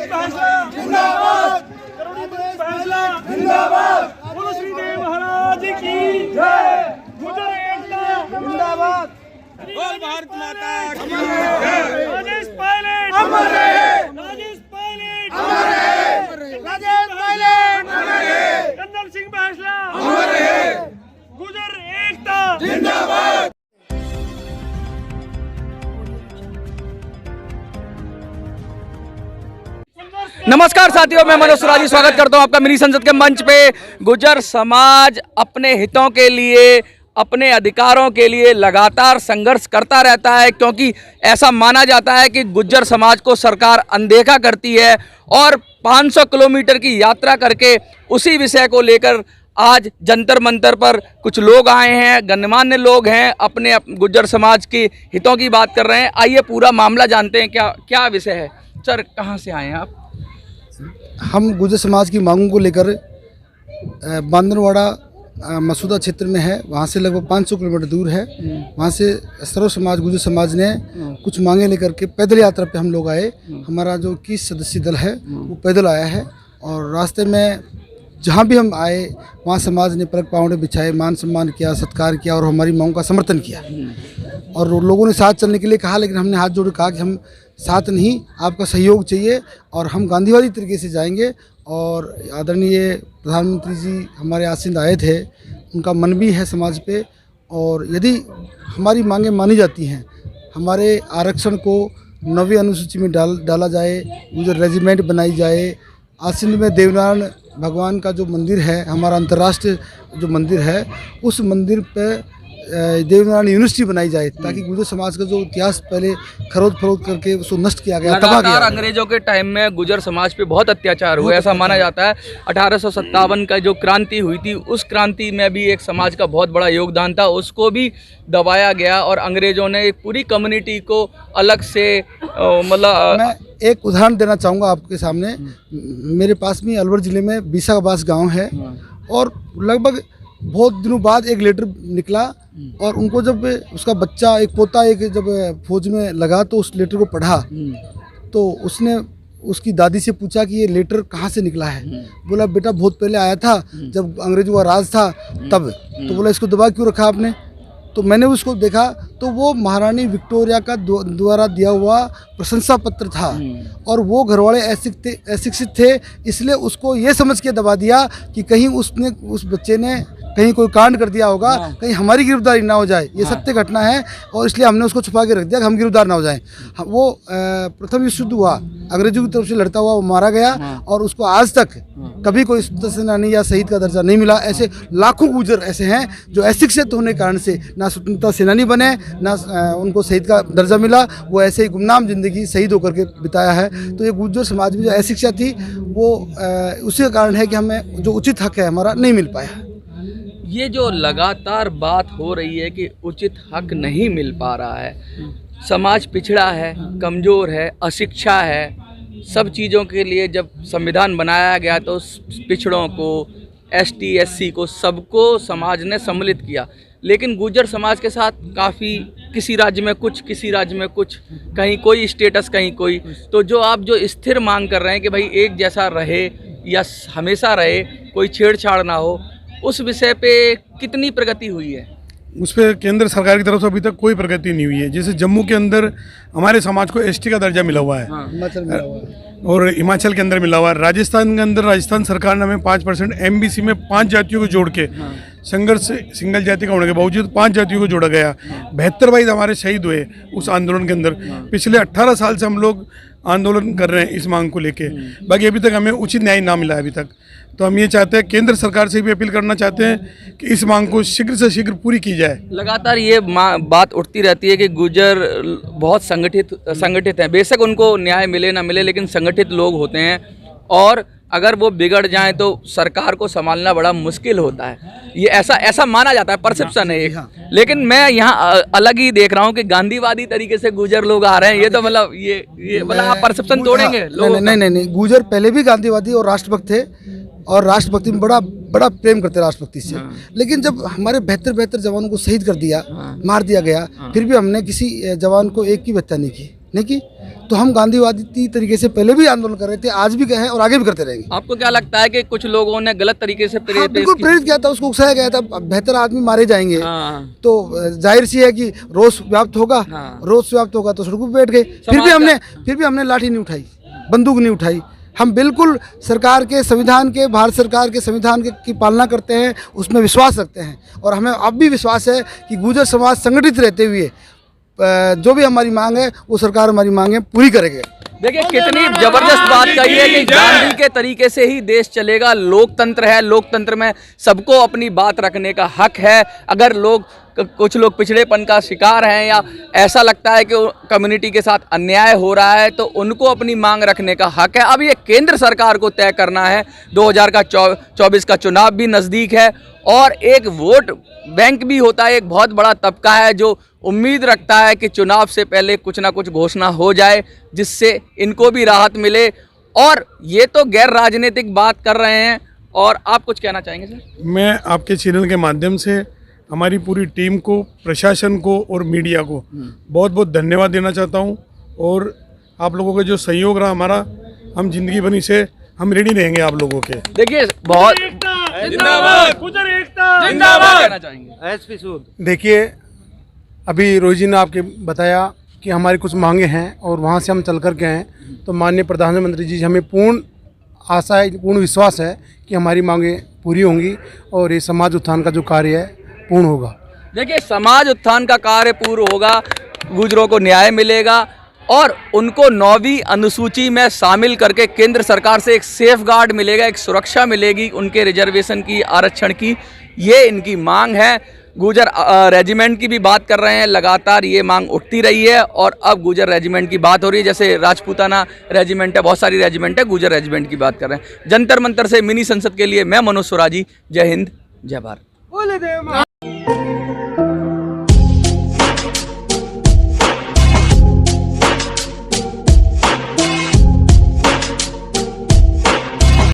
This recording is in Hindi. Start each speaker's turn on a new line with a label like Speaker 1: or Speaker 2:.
Speaker 1: बोलो श्री देव महाराज की जय। गुजर एकता जिंदाबाद। बोल भारत माता की जय। राजेश पायलट अमर रहे। राजेश पायलट अमर रहे। राजेश पायलट अमर रहे। कंदल सिंह बैंसला अमर रहे। गुजर एकता जिंदाबाद।
Speaker 2: नमस्कार साथियों, मैं मनोज सुराजी स्वागत करता हूं आपका मिनी संसद के मंच पे। गुर्जर समाज अपने हितों के लिए, अपने अधिकारों के लिए लगातार संघर्ष करता रहता है, क्योंकि ऐसा माना जाता है कि गुर्जर समाज को सरकार अनदेखा करती है। और 500 किलोमीटर की यात्रा करके उसी विषय को लेकर आज जंतर मंतर पर कुछ लोग आए हैं, गणमान्य लोग हैं, अपने गुर्जर समाज के हितों की बात कर रहे हैं। आइए पूरा मामला जानते हैं, क्या विषय है। सर, कहाँ से आए हैं आप?
Speaker 3: हम गुर्जर समाज की मांगों को लेकर बांदरवाड़ा मसूदा क्षेत्र में है, वहाँ से लगभग 500 किलोमीटर दूर है। वहाँ से सर्व समाज गुर्जर समाज ने कुछ मांगे लेकर के पैदल यात्रा पे हम लोग आए। हमारा जो 21 सदस्यीय दल है वो पैदल आया है, और रास्ते में जहाँ भी हम आए वहाँ समाज ने पलक पावड़े बिछाए, मान सम्मान किया, सत्कार किया और हमारी मांगों का समर्थन किया। और लोगों ने साथ चलने के लिए कहा, लेकिन हमने हाथ जोड़ कहा कि हम साथ नहीं, आपका सहयोग चाहिए और हम गांधीवादी तरीके से जाएंगे। और आदरणीय प्रधानमंत्री जी हमारे आसीन आए थे, उनका मन भी है समाज पे। और यदि हमारी मांगें मानी जाती हैं, हमारे आरक्षण को 9वीं अनुसूची में डाला जाए, गुर्जर रेजिमेंट बनाई जाए, आसीन में देवनारायण भगवान का जो मंदिर है, हमारा अंतर्राष्ट्रीय जो मंदिर है, उस मंदिर पे देवनारायण यूनिवर्सिटी बनाई जाए, ताकि गुर्जर समाज का जो इतिहास पहले खरोद फरोद करके उसको नष्ट किया गया, तबाह किया।
Speaker 2: अंग्रेजों के टाइम में गुर्जर समाज पे बहुत अत्याचार हुए, ऐसा माना जाता है। 1857 का जो क्रांति हुई थी, उस क्रांति में भी एक समाज का बहुत बड़ा योगदान था, उसको भी दबाया गया और अंग्रेजों ने एक पूरी कम्युनिटी को अलग से मतलब।
Speaker 3: मैं एक उदाहरण देना चाहूँगा आपके सामने। मेरे पास में अलवर ज़िले में बीसाबास गाँव है, और लगभग बहुत दिनों बाद एक लेटर निकला, और उनको जब उसका बच्चा, एक पोता, एक जब फौज में लगा तो उस लेटर को पढ़ा, तो उसने उसकी दादी से पूछा कि ये लेटर कहाँ से निकला है। बोला, बेटा बहुत पहले आया था, जब अंग्रेजों का राज था तब। तो बोला, इसको दबा क्यों रखा आपने? तो मैंने उसको देखा तो वो महारानी विक्टोरिया का द्वारा दिया हुआ प्रशंसा पत्र था, और वो घरवाले अशिक्षित थे, इसलिए उसको ये समझ के दबा दिया कि कहीं उस बच्चे ने कहीं कोई कांड कर दिया होगा, कहीं हमारी गिरफ्तारी ना हो जाए। ये सत्य घटना है, और इसलिए हमने उसको छुपा के रख दिया कि हम गिरफ्तार ना हो जाएं। वो प्रथम विश्व युद्ध हुआ, अंग्रेजों की तरफ से लड़ता हुआ वो मारा गया, और उसको आज तक कभी कोई स्वतंत्रता सेनानी या शहीद का दर्जा नहीं मिला। ऐसे लाखों गुर्जर ऐसे हैं जो अशिक्षित होने के कारण से ना स्वतंत्रता सेनानी बने, ना उनको शहीद का दर्जा मिला, वो ऐसे ही गुमनाम जिंदगी शहीद होकर के बिताया है। तो ये गुर्जर समाज में जो अशिक्षा थी, वो उसी का कारण है कि हमें जो उचित हक है हमारा नहीं मिल पाया।
Speaker 2: ये जो लगातार बात हो रही है कि उचित हक नहीं मिल पा रहा है, समाज पिछड़ा है, कमज़ोर है, अशिक्षा है, सब चीज़ों के लिए जब संविधान बनाया गया तो पिछड़ों को, ST SC को, सबको समाज ने सम्मिलित किया। लेकिन गुर्जर समाज के साथ काफ़ी, किसी राज्य में कुछ, किसी राज्य में कुछ, कहीं कोई स्टेटस, कहीं कोई। तो जो आप जो स्थिर मांग कर रहे हैं कि भाई एक जैसा रहे या हमेशा रहे, कोई छेड़छाड़ ना हो, उस विषय पे कितनी प्रगति हुई है?
Speaker 4: उस पर केंद्र सरकार की तरफ से अभी तक कोई प्रगति नहीं हुई है। जैसे जम्मू के अंदर हमारे समाज को ST का दर्जा मिला हुआ है, और हिमाचल के अंदर मिला हुआ है। राजस्थान के अंदर राजस्थान सरकार ने हमें 5% MBC में 5 जातियों को जोड़ के, संघर्ष सिंगल जाति का होने के बावजूद 5 जातियों को जोड़ा गया। 72 भाई हमारे शहीद हुए उस आंदोलन के अंदर। पिछले 18 साल से हम लोग आंदोलन कर रहे हैं इस मांग को लेके, बाकी अभी तक हमें उचित न्याय ना मिला है अभी तक। तो हम ये चाहते हैं, केंद्र सरकार से भी अपील करना चाहते हैं कि इस मांग को शीघ्र से शीघ्र पूरी की जाए।
Speaker 2: लगातार ये बात उठती रहती है कि गुर्जर बहुत संगठित हैं। बेशक उनको न्याय मिले ना मिले, लेकिन संगठित लोग होते हैं, और अगर वो बिगड़ जाएं तो सरकार को संभालना बड़ा मुश्किल होता है। ये ऐसा माना जाता है, परसेप्शन है एक। लेकिन मैं यहाँ अलग ही देख रहा हूँ कि गांधीवादी तरीके से गुर्जर लोग आ रहे हैं। ये तो मतलब ये मतलब आप परसेप्शन तोड़ेंगे लोगों का।
Speaker 3: नहीं, गुर्जर पहले भी गांधीवादी और राष्ट्रभक्त थे, और राष्ट्रभक्ति में बड़ा प्रेम करते राष्ट्रभक्ति से। लेकिन जब हमारे बेहतर जवानों को शहीद कर दिया, मार दिया गया, फिर भी हमने किसी जवान को एक की हत्या नहीं की। नहीं की। तो हम गांधीवादी तरीके से पहले भी आंदोलन कर रहे थे, आज भी हैं और आगे भी करते रहेंगे।
Speaker 2: आपको क्या लगता है कि कुछ लोगों ने गलत तरीके से
Speaker 3: हाँ, बिल्कुल प्रेरित किया था, उसको उकसाया गया था, बेहतर आदमी मारे जाएंगे।
Speaker 2: हाँ।
Speaker 3: तो जाहिर सी है कि रोष व्याप्त होगा।
Speaker 2: हाँ।
Speaker 3: रोष व्याप्त होगा तो सड़कों पर बैठ गए। फिर भी हमने लाठी नहीं उठाई, बंदूक नहीं उठाई। हम बिल्कुल सरकार के संविधान के, भारत सरकार के संविधान की पालना करते हैं, उसमें विश्वास रखते हैं। और हमें अब भी विश्वास है कि गुर्जर समाज संगठित रहते हुए जो भी हमारी मांग है वो सरकार हमारी मांगें पूरी करेगी।
Speaker 2: देखिए कितनी जबरदस्त बात कही है कि गांधी के तरीके से ही देश चलेगा। लोकतंत्र है, लोकतंत्र में सबको अपनी बात रखने का हक है। अगर कुछ लोग पिछड़ेपन का शिकार हैं या ऐसा लगता है कि कम्युनिटी के साथ अन्याय हो रहा है तो उनको अपनी मांग रखने का हक है। अब ये केंद्र सरकार को तय करना है। 2024 का चुनाव भी नज़दीक है और एक वोट बैंक भी होता है, एक बहुत बड़ा तबका है जो उम्मीद रखता है कि चुनाव से पहले कुछ ना कुछ घोषणा हो जाए जिससे इनको भी राहत मिले। और ये तो गैर राजनीतिक बात कर रहे हैं। और आप कुछ कहना चाहेंगे सर?
Speaker 4: मैं आपके चैनल के माध्यम से हमारी पूरी टीम को, प्रशासन को और मीडिया को बहुत बहुत धन्यवाद देना चाहता हूं। और आप लोगों का जो सहयोग रहा हमारा, हम जिंदगी भर से हम रेडी रहेंगे आप लोगों के।
Speaker 2: देखिए बहुत
Speaker 1: जिंदाबाद, गुर्जर एकता
Speaker 2: जिंदाबाद कहना चाहेंगे।
Speaker 5: एसपी सूद।
Speaker 6: देखिए, अभी रोहित जी ने आपके बताया कि हमारी कुछ मांगे हैं और वहाँ से हम चल कर के हैं। तो माननीय प्रधानमंत्री जी हमें पूर्ण आशा है, पूर्ण विश्वास है कि हमारी मांगे पूरी होंगी और ये समाज उत्थान का जो कार्य है पूर्ण होगा।
Speaker 2: देखिए समाज उत्थान का कार्य पूर्ण होगा, गुर्जरों को न्याय मिलेगा और उनको 9वीं अनुसूची में शामिल करके केंद्र सरकार से एक सेफ गार्ड मिलेगा, एक सुरक्षा मिलेगी उनके रिजर्वेशन की, आरक्षण की। ये इनकी मांग है। गुर्जर रेजिमेंट की भी बात कर रहे हैं, लगातार ये मांग उठती रही है और अब गुर्जर रेजिमेंट की बात हो रही है। जैसे राजपूताना रेजिमेंट है, बहुत सारी रेजिमेंट है, गुर्जर रेजिमेंट की बात कर रहे हैं। जंतर मंतर से मिनी संसद के लिए मैं मनोज स्वराजी। जय हिंद, जय भारत।